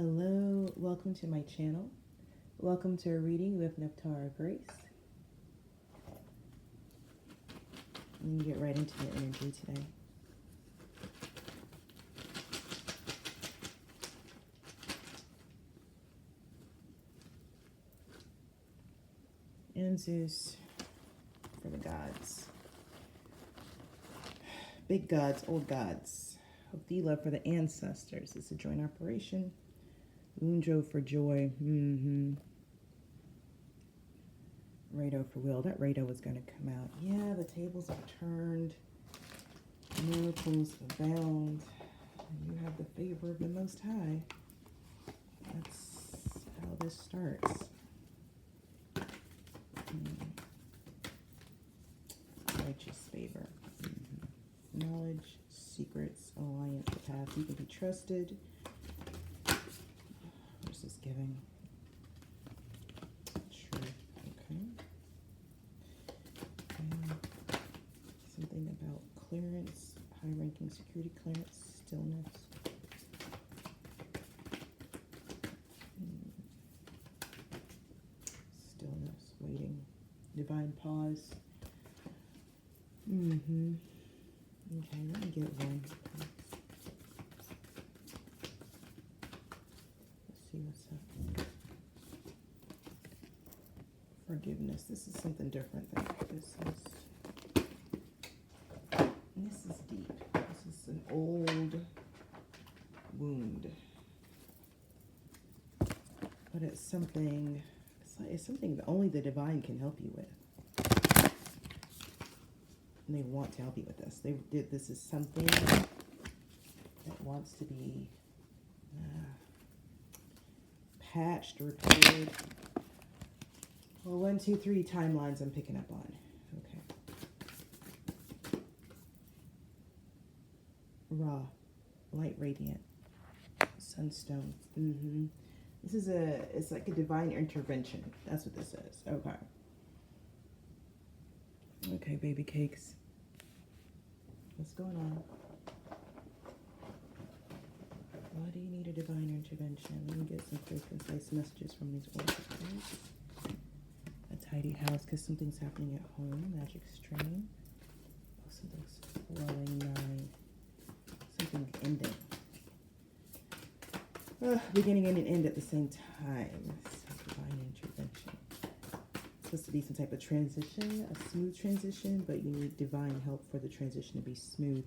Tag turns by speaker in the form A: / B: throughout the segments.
A: Hello, welcome to my channel. Welcome to a reading with Nephtara Grace. I'm going to get right into the energy today. And Zeus for the gods. Big gods, old gods. Othila for the ancestors. It's a joint operation. Unjo for joy. Rado for will. That Rado was going to come out. Yeah, the tables are turned. Miracles abound. You have the favor of the Most High. That's how this starts. Righteous favor. Knowledge, secrets, alliance, the path. You can be trusted. Where's this giving? Truth. Okay. Something about clearance, high-ranking security clearance, stillness. Stillness, waiting, divine pause. Okay, let me get one. Let's see what's up. Forgiveness. This is something different than this is. This is deep. This is an old wound. But it's something, it's something that only the divine can help you with. And they want to help you with this. This is something that wants to be patched, repaired. Well, 1, 2, 3 timelines I'm picking up on. Okay. Raw, light radiant, sunstone. This is it's like a divine intervention. That's what this is. Okay. Okay, baby cakes. What's going on? Why do you need a divine intervention? Let me get some clear, concise messages from these oracles. A tidy house, because something's happening at home. Magic strain. Oh, something's flowing. 9. Something ending. Beginning and an end at the same time. So divine intervention. Supposed to be some type of transition, a smooth transition, but you need divine help for the transition to be smooth.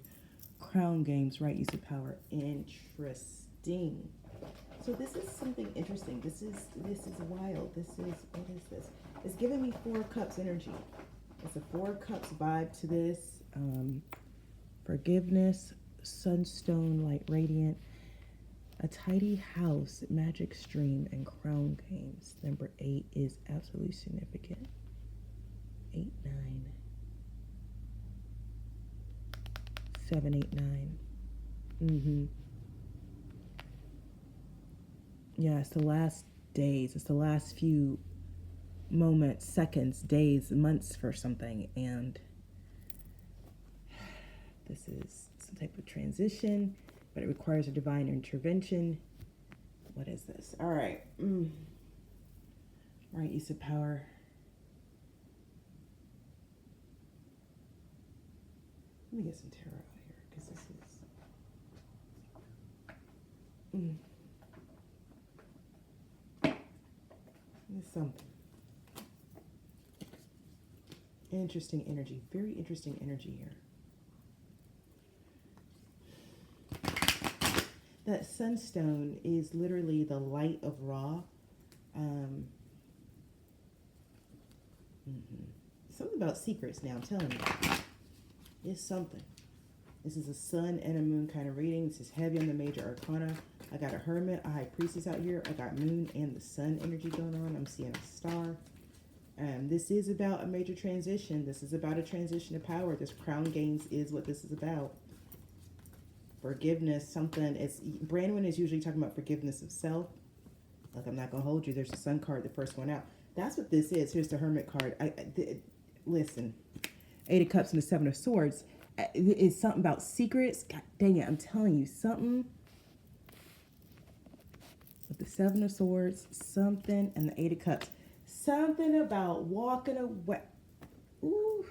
A: Crown games, right use of power. Interesting. So this is something interesting. This is wild. This is, what is this? It's giving me 4 cups energy. It's a 4 cups vibe to this. Forgiveness, sunstone, light radiant, a tidy house, magic stream, and crown games. Number 8 is absolutely significant. 8, 9. 7, 8, 9. Yeah, it's the last days. It's the last few moments, seconds, days, months for something. And this is some type of transition, but it requires a divine intervention. What is this? All right. Right use of power. Let me get some tarot out here, because this is... There's something. Interesting energy. Very interesting energy here. That sunstone is literally the light of Ra. Something about secrets now, I'm telling you. It's something. This is a sun and a moon kind of reading. This is heavy on the major arcana. I got a hermit, a high priestess out here. I got moon and the sun energy going on. I'm seeing a star. This is about a major transition. This is about a transition of power. This crown games is what this is about. Forgiveness, something. Brandon is usually talking about forgiveness of self. Like, I'm not going to hold you. There's the sun card, the first one out. That's what this is. Here's the hermit card. Listen, 8 of Cups and the 7 of Swords. It's something about secrets. God dang it, I'm telling you, something with the Seven of Swords, something, and the Eight of Cups. Something about walking away. Ooh.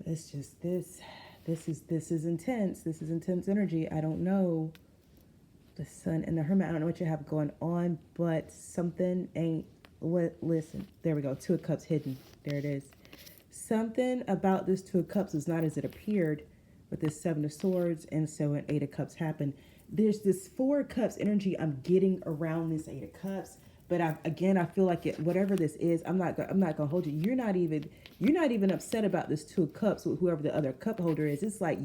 A: It's just this is intense. This is intense energy. I don't know. The Sun and the Hermit, I don't know what you have going on, but something ain't what. Listen, there we go. Two of Cups hidden. There it is. Something about this Two of Cups is not as it appeared with this Seven of Swords, and so an Eight of Cups happened. There's this Four of Cups energy I'm getting around this Eight of Cups, but I feel like whatever this is, I'm not gonna hold you. You're not even upset about this Two of Cups with whoever the other cup holder is. It's like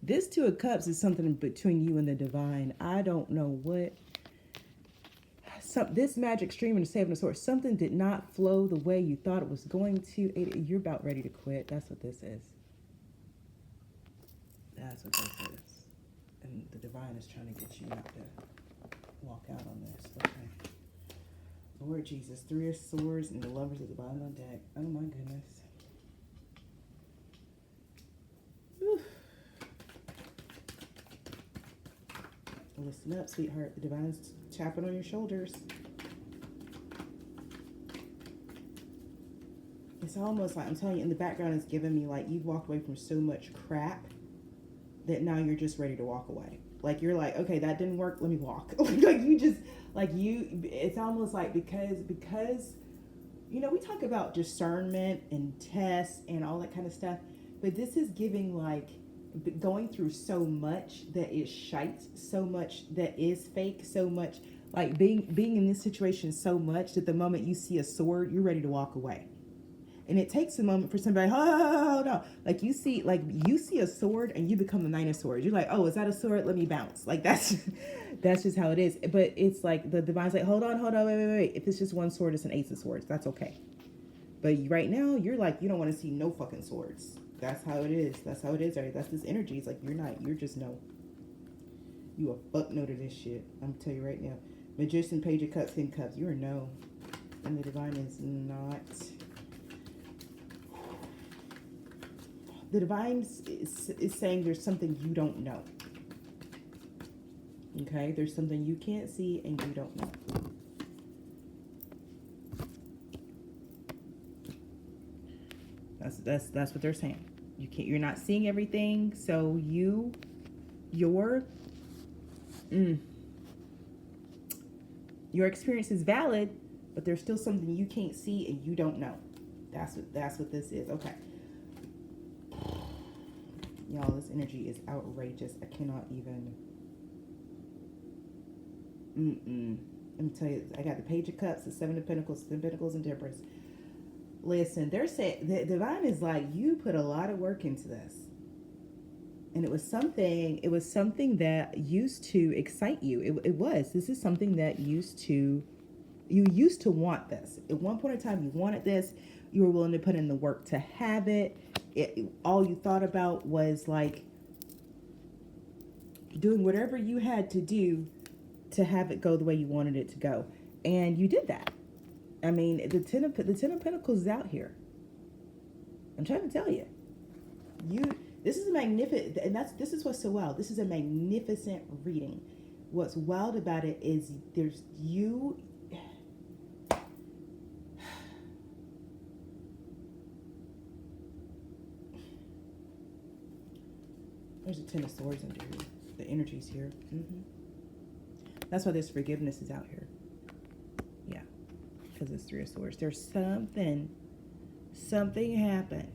A: this Two of Cups is something between you and the divine. I don't know what. This magic stream and the Seven of Swords, something did not flow the way you thought it was going to. You're about ready to quit. That's what this is. That's what this is. And the divine is trying to get you not to walk out on this. Okay. Lord Jesus, Three of Swords and the Lovers of the bottom on deck. Oh my goodness. Whew. Listen up, sweetheart. The divine's tapping on your shoulders. It's almost like, I'm telling you, in the background, it's giving me like you've walked away from so much crap that now you're just ready to walk away. Like you're like, okay, that didn't work. Let me walk. It's almost like because, you know, we talk about discernment and tests and all that kind of stuff, but this is giving like going through so much that is shite, so much that is fake, so much like being in this situation so much that the moment you see a sword, you're ready to walk away. And it takes a moment for somebody, oh no, like you see a sword and you become the Nine of Swords. You're like, oh, is that a sword? Let me bounce. Like that's just how it is. But it's like the divine's like, hold on, wait. If it's just one sword, it's an Ace of Swords. That's okay. But right now, you're like, you don't want to see no fucking swords. That's how it is. That's how it is. Right? That's this energy. It's like you're just no. You a fuck no to this shit. I'm gonna tell you right now. Magician, Page of Cups, 10 Cups. You're a no. And the divine is not. The divine is saying there's something you don't know. Okay? There's something you can't see and you don't know. That's what they're saying. You're not seeing everything, so your experience is valid, but there's still something you can't see and you don't know. That's what this is. Okay. Y'all, this energy is outrageous. I cannot even. Let me tell you, I got the Page of Cups, the Seven of Pentacles, the Pentacles, and Temperance. Listen, they're saying the divine is like, you put a lot of work into this, and it was something that used to excite you. This is something that you used to want this. At one point in time, you wanted this. You were willing to put in the work to have it. All you thought about was like doing whatever you had to do to have it go the way you wanted it to go, and you did that. I mean, the Ten of Pentacles is out here. I'm trying to tell you, this is a magnificent, and this is what's so wild. This is a magnificent reading. What's wild about it is there's you. There's a Ten of Swords under here. The energy's here. That's why this forgiveness is out here. Yeah, because it's Three of Swords. There's something happened.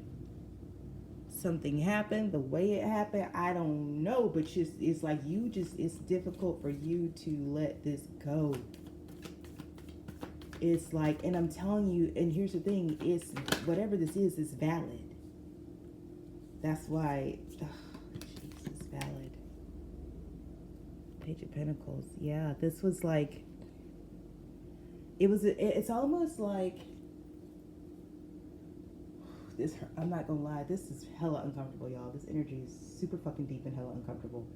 A: Something happened. The way it happened, I don't know. But it's like it's difficult for you to let this go. It's like, and I'm telling you, and here's the thing, it's whatever this is valid. That's why. Valid. Page of Pentacles. Yeah, this was like, it's almost like this. I'm not gonna lie, this is hella uncomfortable, y'all. This energy is super fucking deep and hella uncomfortable.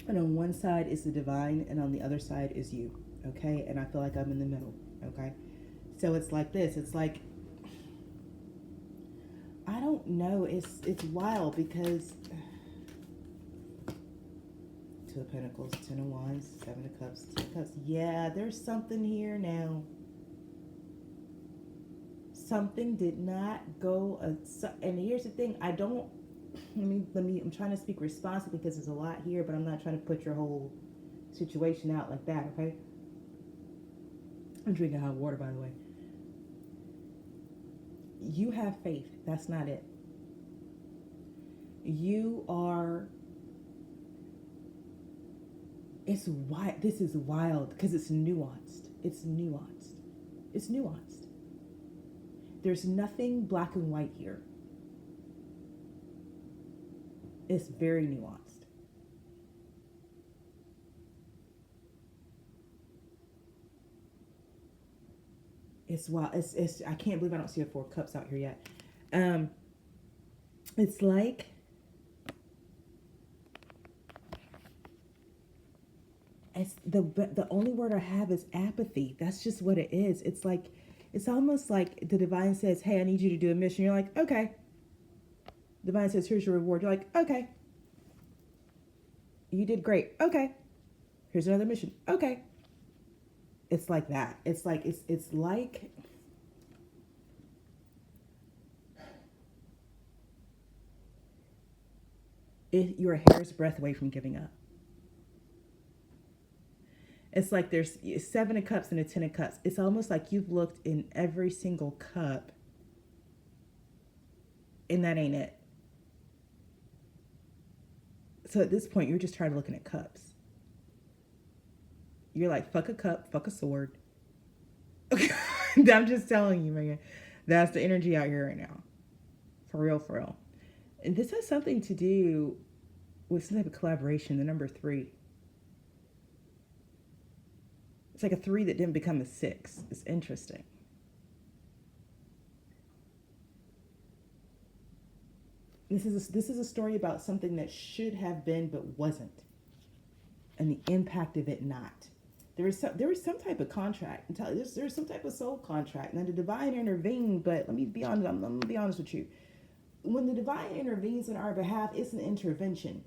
A: And on one side is the divine, and on the other side is you. Okay, and I feel like I'm in the middle. Okay, so it's like this. It's like, I don't know. It's wild because Two of Pentacles, Ten of Wands, Seven of Cups, Ten of Cups. Yeah, there's something here now. Something did not go, and here's the thing, I'm trying to speak responsibly because there's a lot here, but I'm not trying to put your whole situation out like that, okay? I'm drinking hot water, by the way. You have faith. That's not it. You are, it's why this is wild because it's nuanced. It's nuanced. It's nuanced. There's nothing black and white here. It's very nuanced. It's wild. It's I can't believe I don't see a Four of Cups out here yet. It's like it's the only word I have is apathy. That's just what it is. It's like, it's almost like the divine says, hey, I need you to do a mission. You're like, okay. Divine says, here's your reward. You're like, okay. You did great. Okay. Here's another mission. Okay. It's like that. It's like, it's like, you're a hair's breadth away from giving up. It's like there's Seven of Cups and a Ten of Cups. It's almost like you've looked in every single cup and that ain't it. So at this point, you're just tired of looking at cups. You're like, fuck a cup, fuck a sword. I'm just telling you, man. That's the energy out here right now. For real, for real. And this has something to do with some type of collaboration, the number 3. It's like a 3 that didn't become a 6. It's interesting. This is a story about something that should have been but wasn't, and the impact of it not. There was some type of contract. There's some type of soul contract, and the divine intervened. But let me be honest. I'm gonna be honest with you. When the divine intervenes on our behalf, it's an intervention.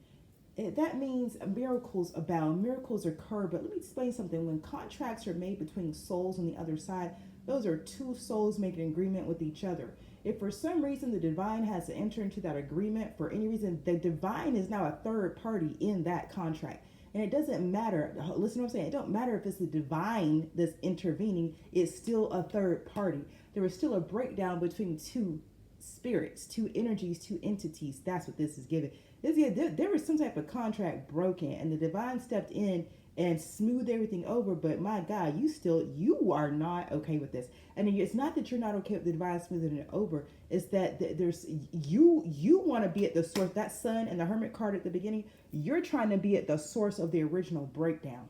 A: That means miracles abound, miracles occur. But let me explain something. When contracts are made between souls on the other side, those are two souls making an agreement with each other. If for some reason the divine has to enter into that agreement, for any reason, the divine is now a third party in that contract. And it doesn't matter. Listen to what I'm saying. It don't matter if it's the divine that's intervening. It's still a third party. There is still a breakdown between two spirits, two energies, two entities. That's what this is giving. There was some type of contract broken, and the divine stepped in and smoothed everything over. But my God, you are not okay with this. And it's not that you're not okay with the divine smoothing it over. It's that there's you want to be at the source. That Sun and the Hermit card at the beginning, you're trying to be at the source of the original breakdown.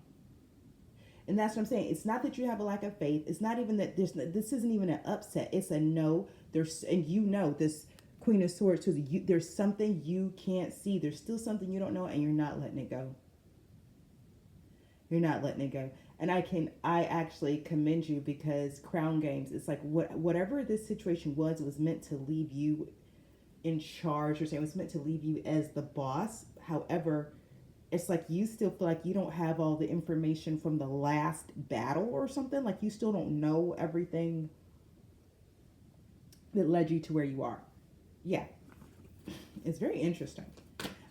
A: And that's what I'm saying. It's not that you have a lack of faith. It's not even that this isn't even an upset. It's a no. This Queen of Swords, there's something you can't see. There's still something you don't know, and you're not letting it go. You're not letting it go. And I actually commend you, because Crown Games, it's like whatever this situation was, it was meant to leave you in charge, or saying it was meant to leave you as the boss. However, it's like you still feel like you don't have all the information from the last battle or something. Like you still don't know everything that led you to where you are. Yeah. It's very interesting.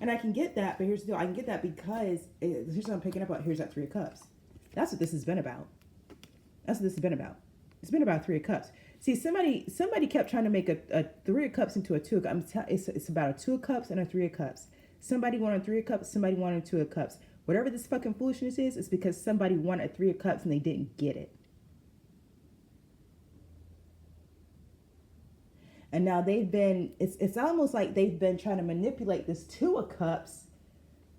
A: And I can get that, but here's the deal. I can get that because here's what I'm picking up on. Here's that Three of Cups. That's what this has been about. That's what this has been about. It's been about Three of Cups. See, somebody kept trying to make a Three of Cups into a Two of Cups. It's about a Two of Cups and a Three of Cups. Somebody wanted Three of Cups. Somebody wanted Two of Cups. Whatever this fucking foolishness is, it's because somebody wanted a Three of Cups and they didn't get it. And now it's almost like they've been trying to manipulate this Two of Cups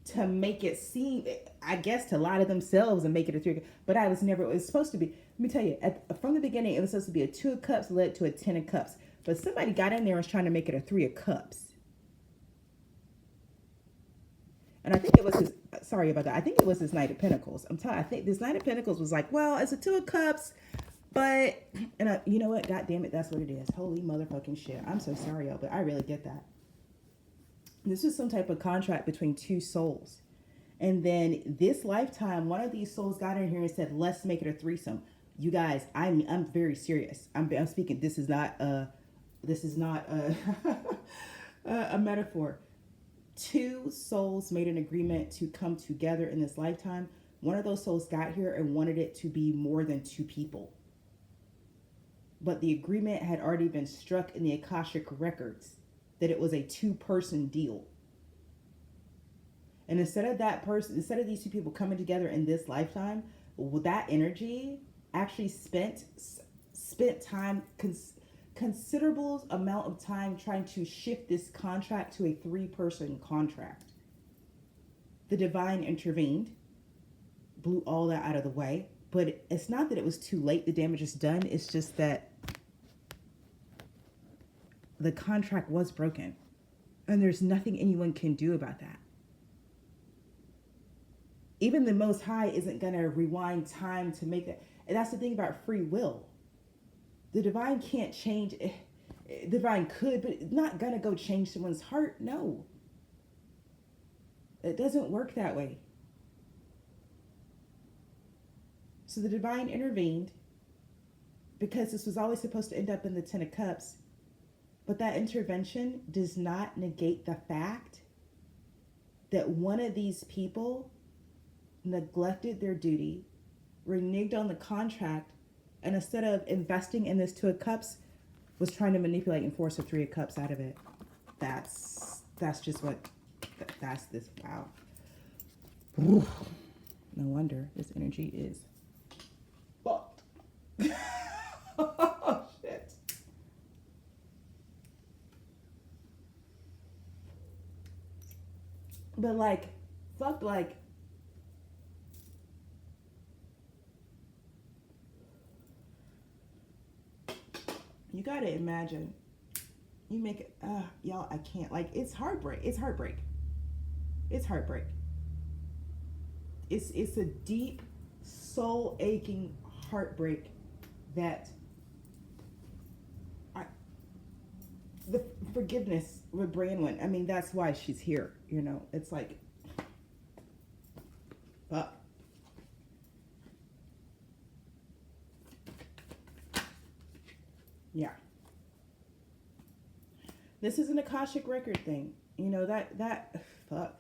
A: to make it seem, I guess, to lie to themselves and make it a Three of Cups. But it was supposed to be, let me tell you, from the beginning, it was supposed to be a Two of Cups led to a Ten of Cups. But somebody got in there and was trying to make it a Three of Cups. And I think it was sorry about that. I think it was his Knight of Pentacles. I think this Knight of Pentacles was like, well, it's a Two of Cups. But, and you know what? God damn it, that's what it is. Holy motherfucking shit. I'm so sorry, y'all, but I really get that. This was some type of contract between two souls. And then this lifetime, one of these souls got in here and said, let's make it a threesome. You guys, I'm very serious. I'm speaking. This is not a, a metaphor. Two souls made an agreement to come together in this lifetime. One of those souls got here and wanted it to be more than two people. But the agreement had already been struck in the Akashic records that it was a two-person deal. And instead of these two people coming together in this lifetime, well, that energy actually spent time, considerable amount of time trying to shift this contract to a three-person contract. The divine intervened, blew all that out of the way. But it's not that it was too late. The damage is done. It's just that the contract was broken. And there's nothing anyone can do about that. Even the Most High isn't going to rewind time to make that. And that's the thing about free will. The divine can't change. The divine could, but it's not going to go change someone's heart. No. It doesn't work that way. So the divine intervened because this was always supposed to end up in the Ten of Cups. But that intervention does not negate the fact that one of these people neglected their duty, reneged on the contract, and instead of investing in this Two of Cups, was trying to manipulate and force a Three of Cups out of it. That's just what, that's this, wow. Oof. No wonder this energy is fucked. Oh, shit. But like, fuck, like, you gotta imagine, you make it, y'all, I can't, like, it's heartbreak. It's heartbreak. It's heartbreak. It's a deep, soul aching heartbreak that the forgiveness with Branwen, I mean, that's why she's here, you know, it's like, fuck. Yeah. This is an Akashic record thing. You know, that, fuck.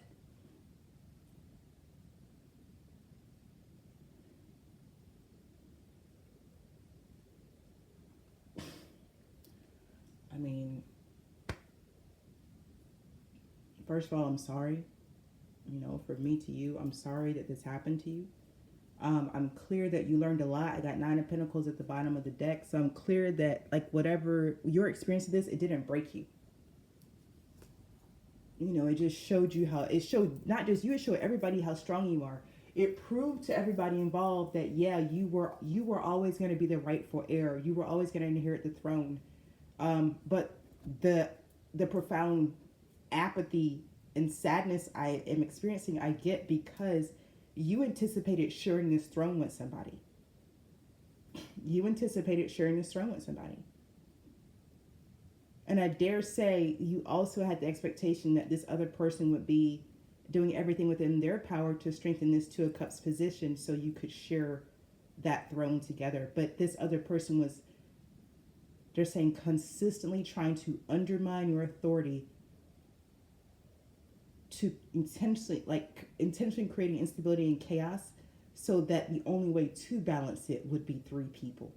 A: I mean, first of all, I'm sorry. You know, from me to you, I'm sorry that this happened to you. I'm clear that you learned a lot. I got 9 of Pentacles at the bottom of the deck. So I'm clear that, like, whatever your experience of this, it didn't break you. You know, it just showed you how, it showed not just you, it showed everybody how strong you are. It proved to everybody involved that, yeah, you were always going to be the rightful heir. You were always going to inherit the throne. But the profound apathy and sadness I am experiencing, I get because you anticipated sharing this throne with somebody. You anticipated sharing this throne with somebody. And I dare say you also had the expectation that this other person would be doing everything within their power to strengthen this Two of Cups position so you could share that throne together. But this other person was, they're saying, consistently trying to undermine your authority, to intentionally creating instability and chaos, so that the only way to balance it would be 3 people.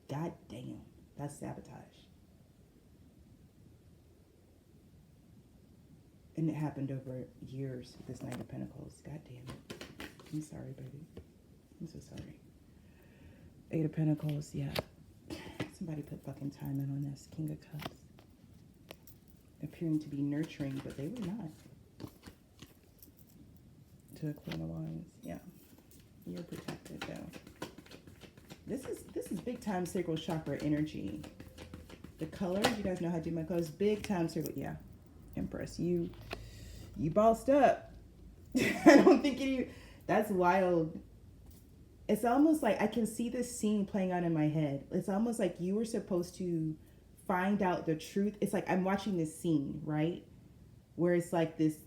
A: God damn, that's sabotage. And it happened over years with this Knight of Pentacles. God damn it. I'm sorry, baby. I'm so sorry. 8 of Pentacles, yeah. Somebody put fucking time in on this. King of Cups. Appearing to be nurturing, but they were not. To the Queen of Wands, yeah. You're protected, though. This is big time sacral chakra energy. The colors, you guys know how to do my colors. Big time sacral, yeah. Empress, you bossed up. I don't think that's wild. It's almost like I can see this scene playing out in my head. It's almost like you were supposed to find out the truth. It's like I'm watching this scene, right? Where it's like this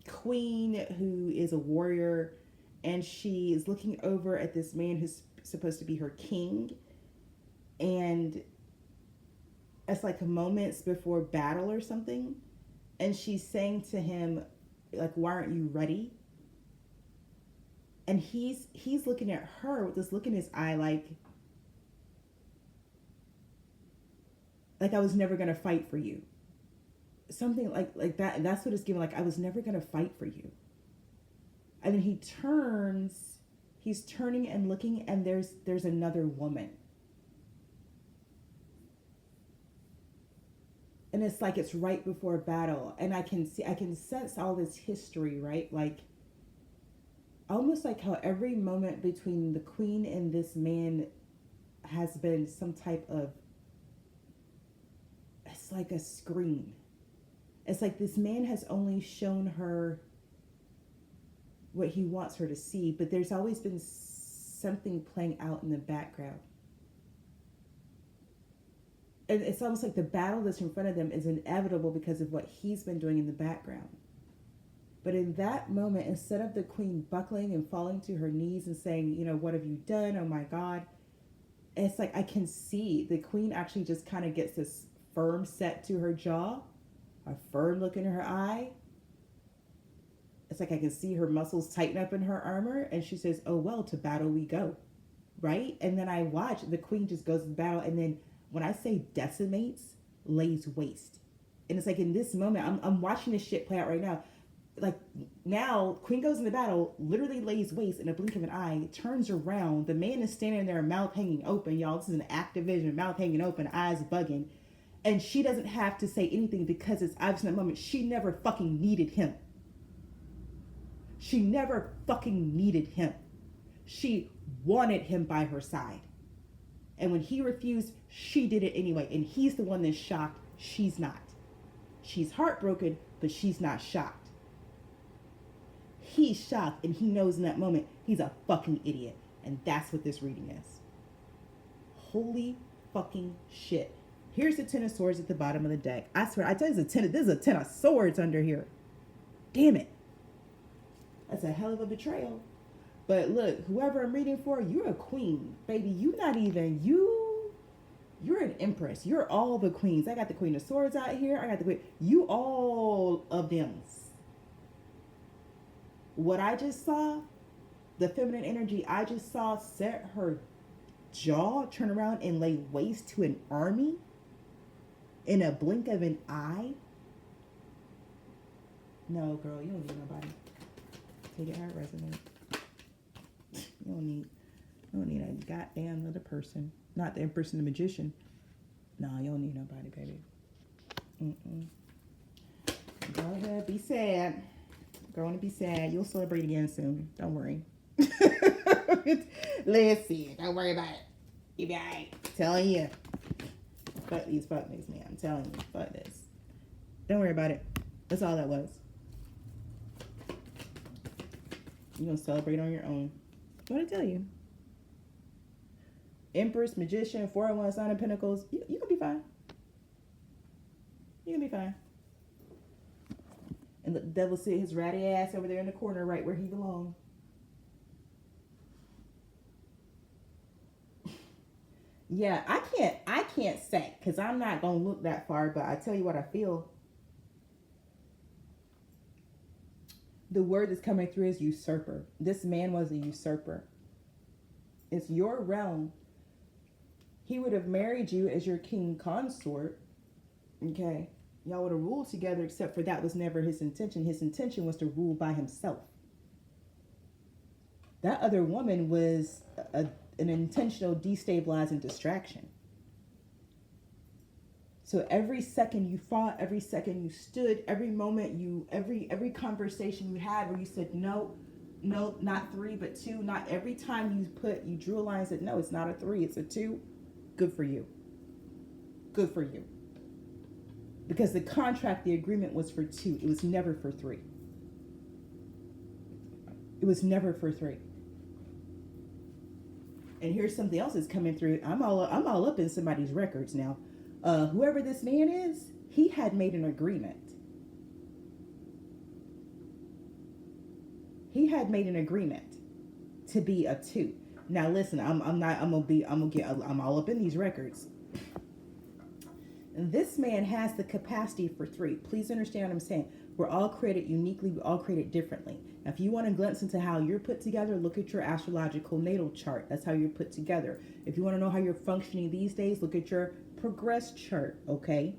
A: queen who is a warrior, and she is looking over at this man who's supposed to be her king, and it's like moments before battle or something, and she's saying to him, like, why aren't you ready? And he's looking at her with this look in his eye, like I was never gonna fight for you, something like that. And that's what it's given, like I was never gonna fight for you. And then he's turning and looking, and there's another woman. And it's like it's right before battle. And I can sense all this history, right? Like almost like how every moment between the queen and this man has been some type of, it's like a screen. It's like this man has only shown her what he wants her to see, but there's always been something playing out in the background. And it's almost like the battle that's in front of them is inevitable because of what he's been doing in the background. But in that moment, instead of the queen buckling and falling to her knees and saying, you know, what have you done? Oh my God. It's like I can see the queen actually just kind of gets this firm set to her jaw, a firm look in her eye. It's like I can see her muscles tighten up in her armor, and she says, oh, well, to battle we go, right? And then I watch the queen just goes to battle, and then when I say decimates, lays waste. And it's like in this moment, I'm watching this shit play out right now. Like now, queen goes into battle, literally lays waste in a blink of an eye, turns around. The man is standing there, mouth hanging open, y'all. This is an active vision, mouth hanging open, eyes bugging. And she doesn't have to say anything because it's obvious in that moment. She never fucking needed him. She never fucking needed him. She wanted him by her side. And when he refused, she did it anyway. And he's the one that's shocked. She's not. She's heartbroken, but she's not shocked. He's shocked, and he knows in that moment he's a fucking idiot. And that's what this reading is. Holy fucking shit. Here's the Ten of Swords at the bottom of the deck. I swear, I tell you, there's a Ten of Swords under here. Damn it. That's a hell of a betrayal. But look, whoever I'm reading for, you're a queen, baby. You're an empress. You're all the queens. I got the Queen of Swords out here. I got the queen. You all of them. What I just saw, the feminine energy I just saw set her jaw, turn around and lay waste to an army in a blink of an eye. No, girl, you don't need nobody. Take it how it resonates. You don't need a goddamn other person. Not the Empress and the Magician. No, you don't need nobody, baby. Go ahead, be sad. Go on and be sad. You'll celebrate again soon. Don't worry. Listen, don't worry about it. You be alright. Telling you. Fuck these fuck niggas, man. I'm telling you. Fuck this. Don't worry about it. That's all that was. You're gonna celebrate on your own. What did I tell you? Empress, Magician, 401, Sign of Pentacles. You can be fine. You can be fine. And the devil sit his ratty ass over there in the corner right where he belongs. Yeah, I can't say because I'm not gonna look that far, but I tell you what I feel. The word that's coming through is usurper. This man was a usurper. It's your realm. He would have married you as your king consort. Okay. Y'all would have ruled together, except for that was never his intention. His intention was to rule by himself. That other woman was an intentional destabilizing distraction. So every second you fought, every second you stood, every moment every conversation you had where you said, no, not 3, but 2, not every time you drew a line and said, no, it's not a 3, it's a 2. Good for you. Good for you. Because the contract, the agreement was for 2. It was never for 3. It was never for 3. And here's something else that's coming through. I'm all up in somebody's records now. Whoever this man is, he had made an agreement. he had made an agreement to be a 2. Now listen, I'm all up in these records. This man has the capacity for 3. Please understand what I'm saying. We're all created uniquely. We're all created differently. Now, if you want to glimpse into how you're put together, look at your astrological natal chart. That's how you're put together. If you want to know how you're functioning these days, look at your progress chart, okay?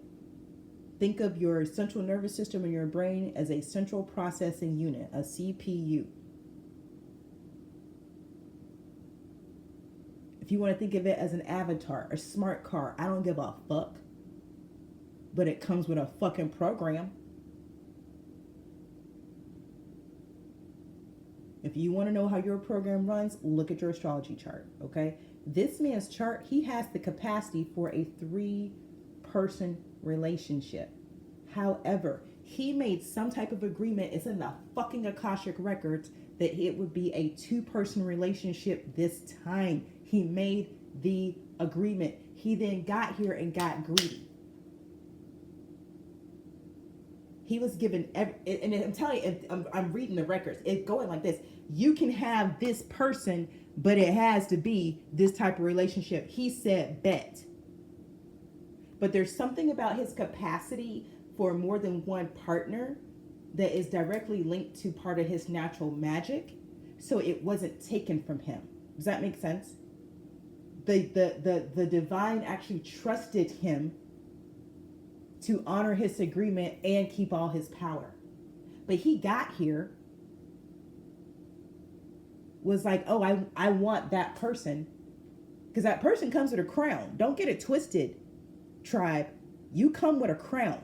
A: Think of your central nervous system and your brain as a central processing unit, a CPU. If you want to think of it as an avatar, a smart car, I don't give a fuck. But it comes with a fucking program. If you want to know how your program runs, look at your astrology chart, okay? This man's chart, he has the capacity for a 3-person relationship. However, he made some type of agreement, it's in the fucking Akashic records, that it would be a 2-person relationship this time. He made the agreement. He then got here and got greedy. He was given, and I'm telling you, I'm reading the records. It's going like this. You can have this person, but it has to be this type of relationship. He said bet. But there's something about his capacity for more than one partner that is directly linked to part of his natural magic. So it wasn't taken from him. Does that make sense? The divine actually trusted him to honor his agreement and keep all his power. But he got here, was like, oh, I want that person. Because that person comes with a crown. Don't get it twisted, tribe. You come with a crown.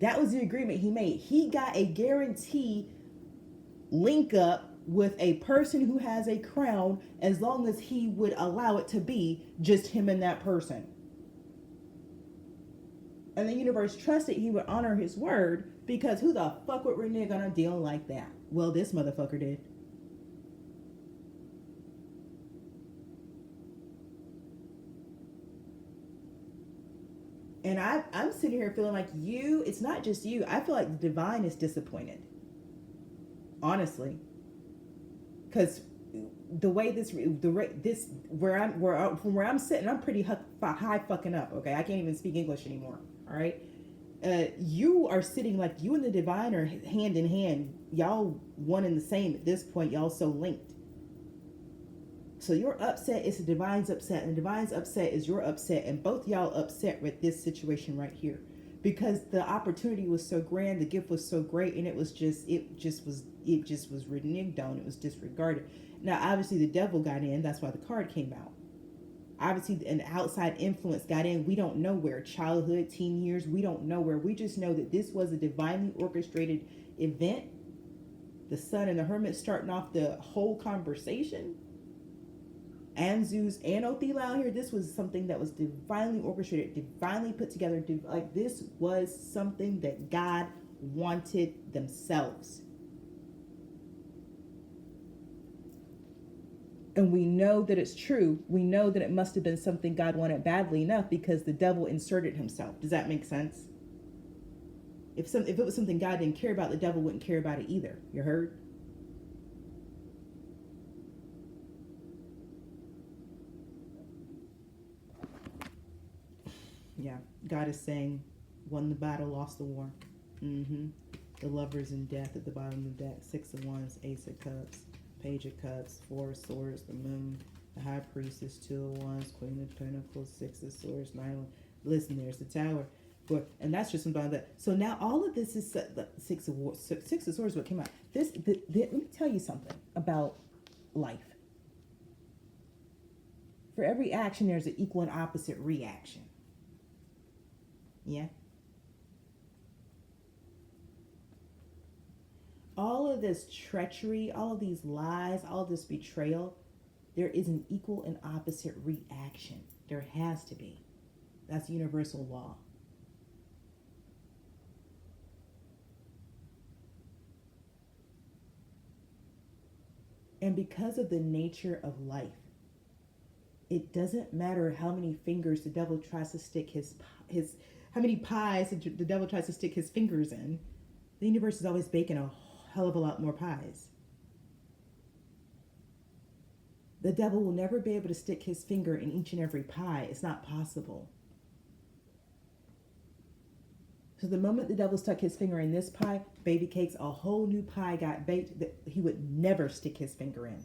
A: That was the agreement he made. He got a guarantee link up with a person who has a crown, as long as he would allow it to be just him and that person. And the universe trusted he would honor his word, because who the fuck would renege on a deal like that? Well, this motherfucker did. And I'm sitting here feeling like it's not just you. I feel like the divine is disappointed. Honestly. Because the way from where I'm sitting, I'm pretty high fucking up. Okay, I can't even speak English anymore. All right, you are sitting like you and the divine are hand in hand. Y'all one and the same at this point. Y'all so linked. So your upset is the divine's upset, and the divine's upset is your upset, and both y'all upset with this situation right here, because the opportunity was so grand, the gift was so great, and it was was reneged on. It was disregarded. Now, obviously, the devil got in. That's why the card came out. Obviously, an outside influence got in. We don't know where. Childhood, teen years, we don't know where. We just know that this was a divinely orchestrated event. The Sun and the Hermit starting off the whole conversation. Anzus and Othela out here. This was something that was divinely orchestrated, divinely put together. Like, this was something that God wanted themselves. And we know that it's true. We know that it must have been something God wanted badly enough, because the devil inserted himself. Does that make sense? If it was something God didn't care about, the devil wouldn't care about it either. You heard? Yeah, God is saying, won the battle, lost the war. The Lovers in death at the bottom of the deck. 6 of Wands, Ace of Cups, Page of Cups, 4 of Swords, the Moon, the High Priestess, 2 of Wands, Queen of Pentacles, 6 of Swords, 9 of... Listen, there's the Tower. And that's just about that. So now all of this is the 6 of Swords, what came out. Let me tell you something about life. For every action, there's an equal and opposite reaction. Yeah. All of this treachery, all of these lies, all of this betrayal, there is an equal and opposite reaction. There has to be. That's universal law. And because of the nature of life, it doesn't matter how many fingers the devil tries to stick his how many pies the devil tries to stick his fingers in. The universe is always baking a hell of a lot more pies. The devil will never be able to stick his finger in each and every pie. It's not possible. So the moment the devil stuck his finger in this pie, baby cakes, a whole new pie got baked that he would never stick his finger in.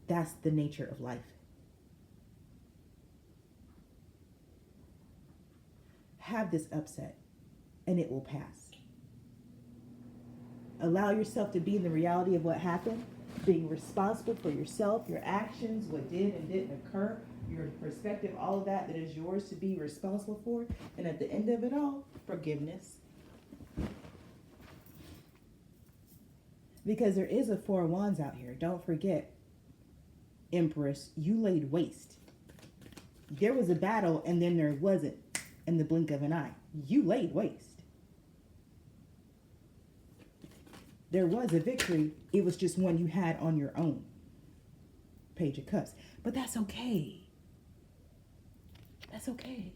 A: That's the nature of life. Have this upset and it will pass. Allow yourself to be in the reality of what happened, being responsible for yourself, your actions, what did and didn't occur, your perspective, all of that is yours to be responsible for. And at the end of it all, forgiveness. Because there is a Four of Wands out here. Don't forget, Empress, you laid waste. There was a battle and then there wasn't in the blink of an eye. You laid waste. There was a victory. It was just one you had on your own. Page of Cups. But that's okay. That's okay.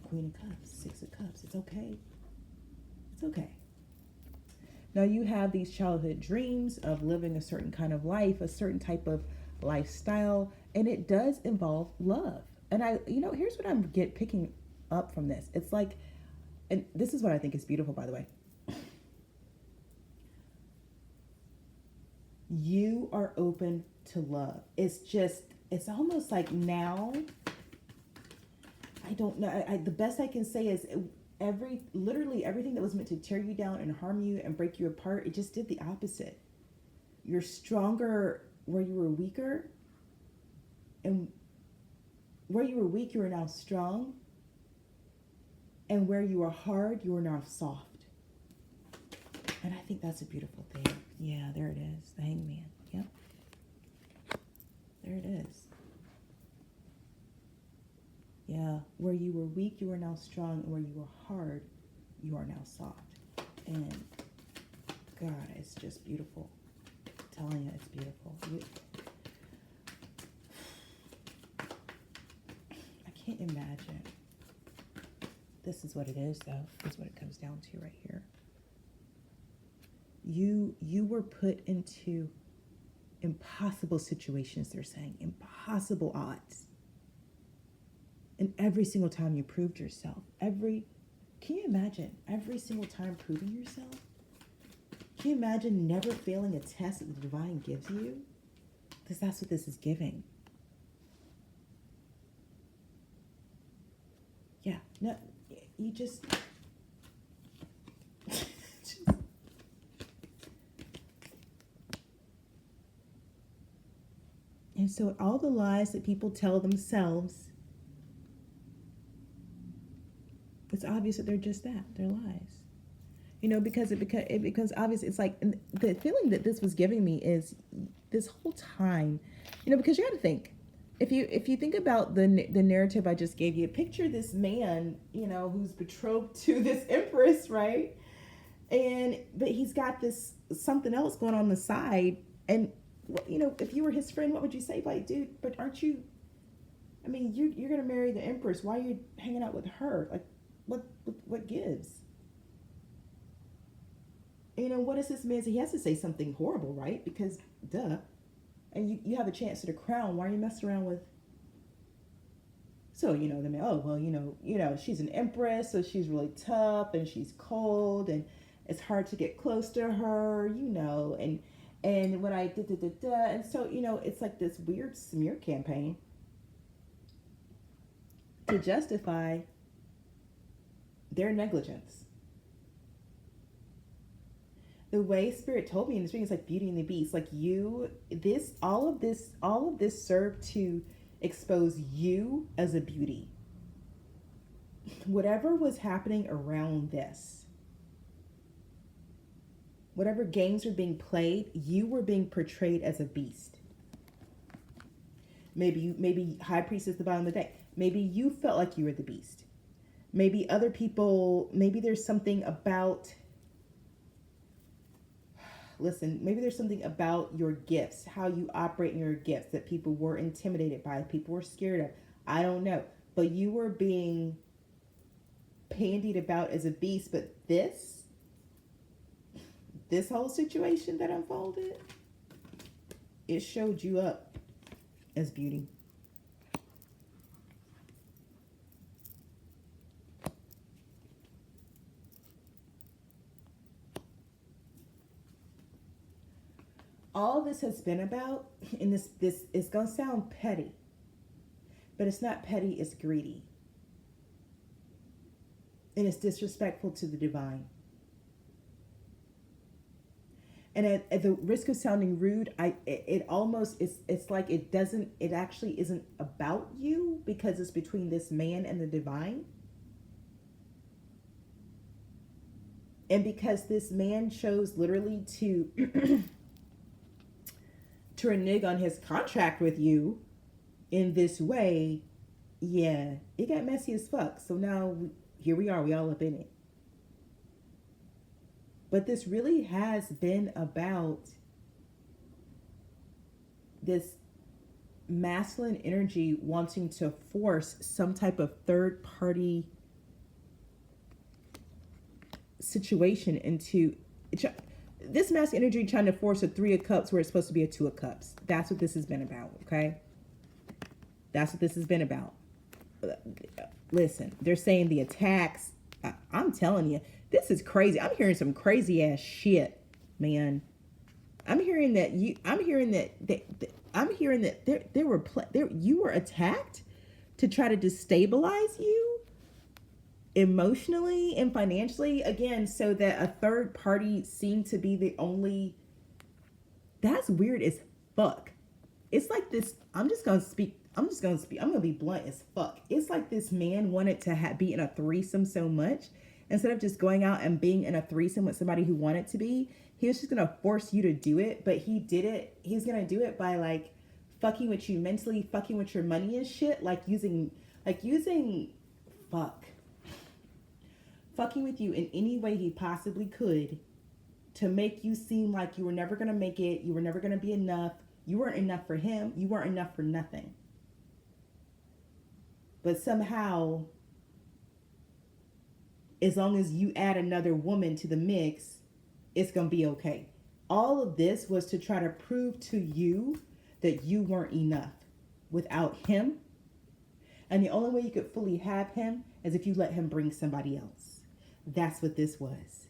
A: Queen of Cups, Six of Cups. It's okay. It's okay. Now you have these childhood dreams of living a certain kind of life, a certain type of lifestyle, and it does involve love. And here's what I'm picking up from this. It's like, and this is what I think is beautiful, by the way. You are open to love. It's almost like now, I don't know. The best I can say is literally everything that was meant to tear you down and harm you and break you apart, it just did the opposite. You're stronger where you were weaker, and where you were weak, you are now strong, and where you are hard, you are now soft. And I think that's a beautiful thing. Yeah, there it is, the Hangman. Yep, there it is. Yeah, where you were weak, you are now strong, and where you were hard, you are now soft. And God, it's just beautiful. I'm telling you, it's beautiful. I can't imagine. This is what it is, though. This is what it comes down to right here. You were put into impossible situations, they're saying. Impossible odds. And every single time you proved yourself. Can you imagine every single time proving yourself? Can you imagine never failing a test that the divine gives you? Because that's what this is giving. Yeah, no, you just And so all the lies that people tell themselves, it's obvious that they're just that. They're lies. Because it becomes obvious. It's like, and the feeling that this was giving me is this whole time, because you got to think, if you think about the narrative I just gave you, picture this man, who's betrothed to this empress, right? But he's got this something else going on the side. And, if you were his friend, what would you say? Like, dude, but aren't you, you're going to marry the empress. Why are you hanging out with her? Like, what gives? What is this man say? He has to say something horrible, right? Because, duh. And you have a chance at a crown. Why are you messing around with? So, the man, oh, well, she's an empress, so she's really tough and she's cold and it's hard to get close to her, and when I and so, it's like this weird smear campaign to justify their negligence. The way Spirit told me in this reading is like Beauty and the Beast. Like all of this served to expose you as a beauty. Whatever was happening around this, whatever games were being played, you were being portrayed as a beast. Maybe High Priestess at the bottom of the deck. Maybe you felt like you were the beast. Maybe other people, maybe there's something about listen, maybe there's something about your gifts, how you operate in your gifts that people were intimidated by, people were scared of. I don't know. But you were being bandied about as a beast. But this whole situation that unfolded, it showed you up as beauty. All this has been about, and this is going to sound petty, but it's not petty, it's greedy. And it's disrespectful to the divine. And at the risk of sounding rude, it almost, it's like it actually isn't about you, because it's between this man and the divine. And because this man chose literally to to renege on his contract with you in this way, yeah, it got messy as fuck. So now here we are, we all up in it. But this really has been about this masculine energy wanting to force some type of third party situation into this masculine energy, trying to force a 3 of Cups where it's supposed to be a 2 of Cups. That's what this has been about, okay? That's what this has been about. Listen, they're saying the attacks. I'm telling you, this is crazy. I'm hearing some crazy ass shit, man. I'm hearing that you were attacked to try to destabilize you emotionally and financially, again, so that a third party seemed to be the only. That's weird as fuck. It's like this. I'm gonna be blunt as fuck. It's like this man wanted to be in a threesome so much, instead of just going out and being in a threesome with somebody who wanted to be, he was just gonna force you to do it. But he did it. He's gonna do it by like fucking with you mentally, fucking with your money and shit, using fucking with you in any way he possibly could to make you seem like you were never going to make it. You were never going to be enough. You weren't enough for him. You weren't enough for nothing. But somehow, as long as you add another woman to the mix, it's going to be okay. All of this was to try to prove to you that you weren't enough without him. And the only way you could fully have him is if you let him bring somebody else. That's what this was.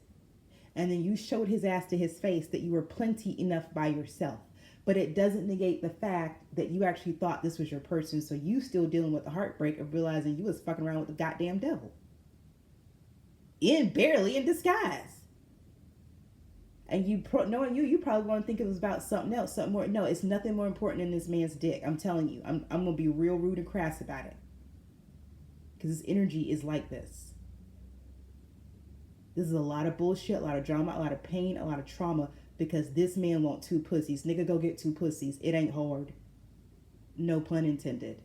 A: And then you showed his ass to his face that you were plenty enough by yourself. But it doesn't negate the fact that you actually thought this was your person. So you still dealing with the heartbreak of realizing you was fucking around with the goddamn devil. Barely in disguise. And knowing you probably want to think it was about something else, something more. No, it's nothing more important than this man's dick. I'm telling you. I'm going to be real rude and crass about it. Because this energy is like this. This is a lot of bullshit, a lot of drama, a lot of pain, a lot of trauma, because this man want 2 pussies. Nigga, go get 2 pussies. It ain't hard. No pun intended.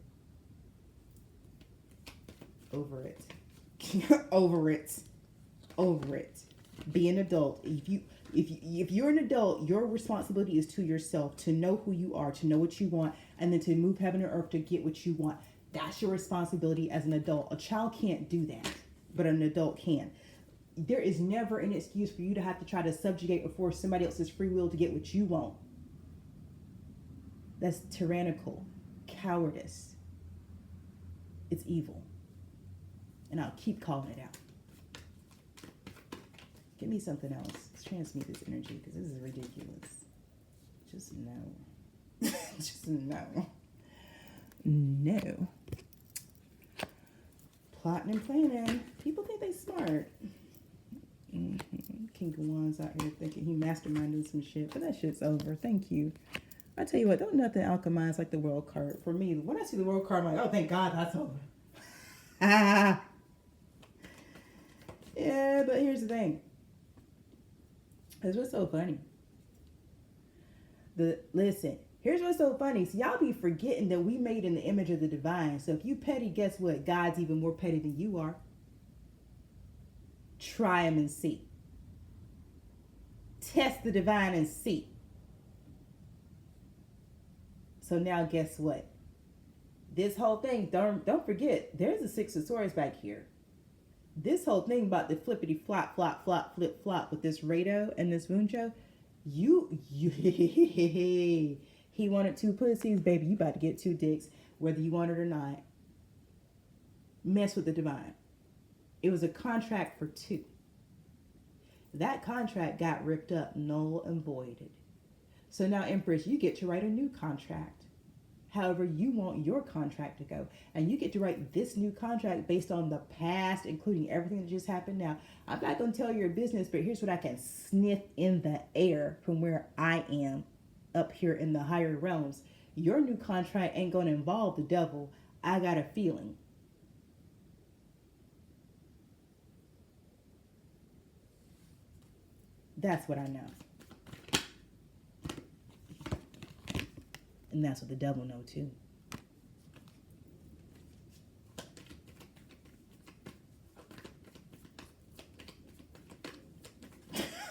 A: Over it. Over it. Over it. Be an adult. If you're an adult, your responsibility is to yourself, to know who you are, to know what you want, and then to move heaven and earth to get what you want. That's your responsibility as an adult. A child can't do that, but an adult can. There is never an excuse for you to have to try to subjugate or force somebody else's free will to get what you want. That's tyrannical, cowardice. It's evil. And I'll keep calling it out. Give me something else. Let's transmute this energy, because this is ridiculous. Just no. Just no. No. Plotting and planning. People think they smart. King of Wands out here thinking he masterminded some shit, but that shit's over. Thank you. I tell you what, don't nothing alchemize like the World card. For me, when I see the World card, I'm like, oh, thank God that's over. Yeah, but here's the thing. It's what's so funny. Listen, here's what's so funny. So y'all be forgetting that we made in the image of the divine. So if you petty, guess what? God's even more petty than you are. Try him and see. test the divine and see. So now guess what? This whole thing, don't forget, there's a Six of Swords back here. This whole thing about the flippity flop, flop, flop, flip, flop with this Rado and this Vunjo, he wanted 2 pussies, baby. You about to get 2 dicks, whether you want it or not. Mess with the divine. It was a contract for 2. That contract got ripped up, null and voided. So now, Empress, you get to write a new contract. However you want your contract to go. And you get to write this new contract based on the past, including everything that just happened now. I'm not going to tell your business, but here's what I can sniff in the air from where I am up here in the higher realms. Your new contract ain't going to involve the devil. I got a feeling. That's what I know. And that's what the devil know too.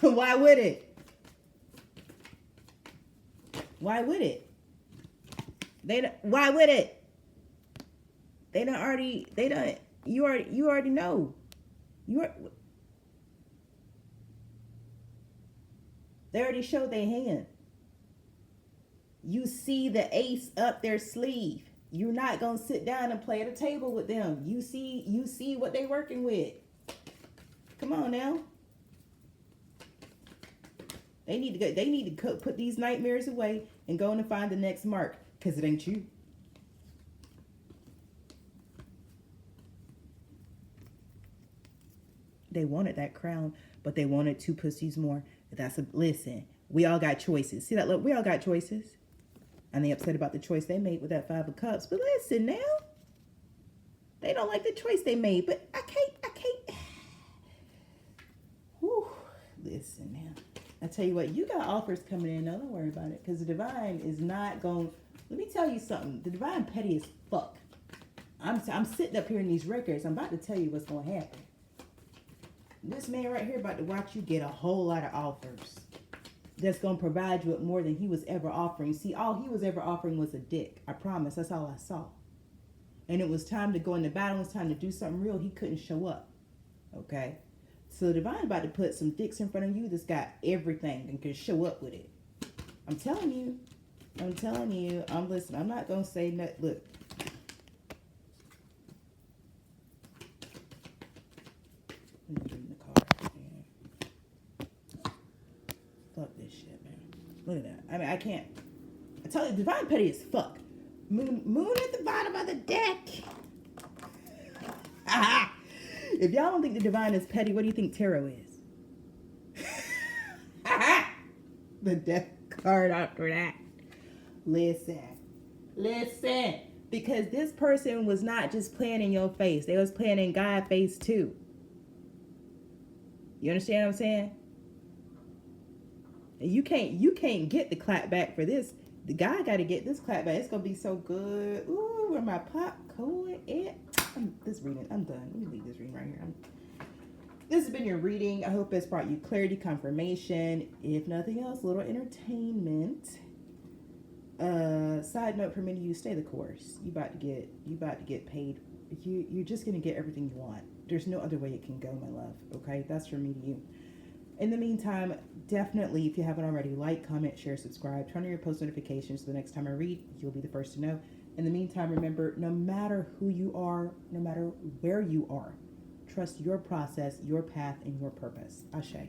A: Why would it? Why would it? Why would it? You already know. They already showed their hand. You see the ace up their sleeve. You're not gonna sit down and play at a table with them. You see what they working with. Come on now. They need to put these nightmares away and go and find the next mark, because it ain't you. They wanted that crown, but they wanted 2 pussies more. Listen, we all got choices. See that? Look, we all got choices. And they upset about the choice they made with that 5 of Cups. But listen now. They don't like the choice they made. But I can't. Whew. Listen now. I tell you what, you got offers coming in. Don't worry about it. Because the divine is not going. Let me tell you something. The divine petty as fuck. I'm sitting up here in these records. I'm about to tell you what's going to happen. This man right here about to watch you get a whole lot of offers. That's going to provide you with more than he was ever offering. See, all he was ever offering was a dick. I promise. That's all I saw. And it was time to go into battle. It was time to do something real. He couldn't show up. Okay? So the divine about to put some dicks in front of you that's got everything and can show up with it. I'm telling you. I'm listening. I'm not going to say nothing. Look. Let me read the card. Yeah. Fuck this shit, man. Look at that. I mean, I can't. I tell you, divine petty as fuck. Moon at the bottom of the deck. If y'all don't think the divine is petty, what do you think tarot is? The death card after that. Listen. Because this person was not just playing in your face. They was playing in God's face too. You understand what I'm saying? And you can't get the clap back for this. The guy got to get this clap back. It's gonna be so good. Ooh, where my popcorn at? I'm done. Let me leave this reading right here. This has been your reading. I hope it's brought you clarity, confirmation. If nothing else, a little entertainment. Side note for many of you, stay the course. You about to get paid. You're just gonna get everything you want. There's no other way it can go, my love. Okay, that's from me to you. In the meantime, definitely, if you haven't already, like, comment, share, subscribe, turn on your post notifications so the next time I read, you'll be the first to know. In the meantime, remember, no matter who you are, no matter where you are, trust your process, your path, and your purpose. Ashe.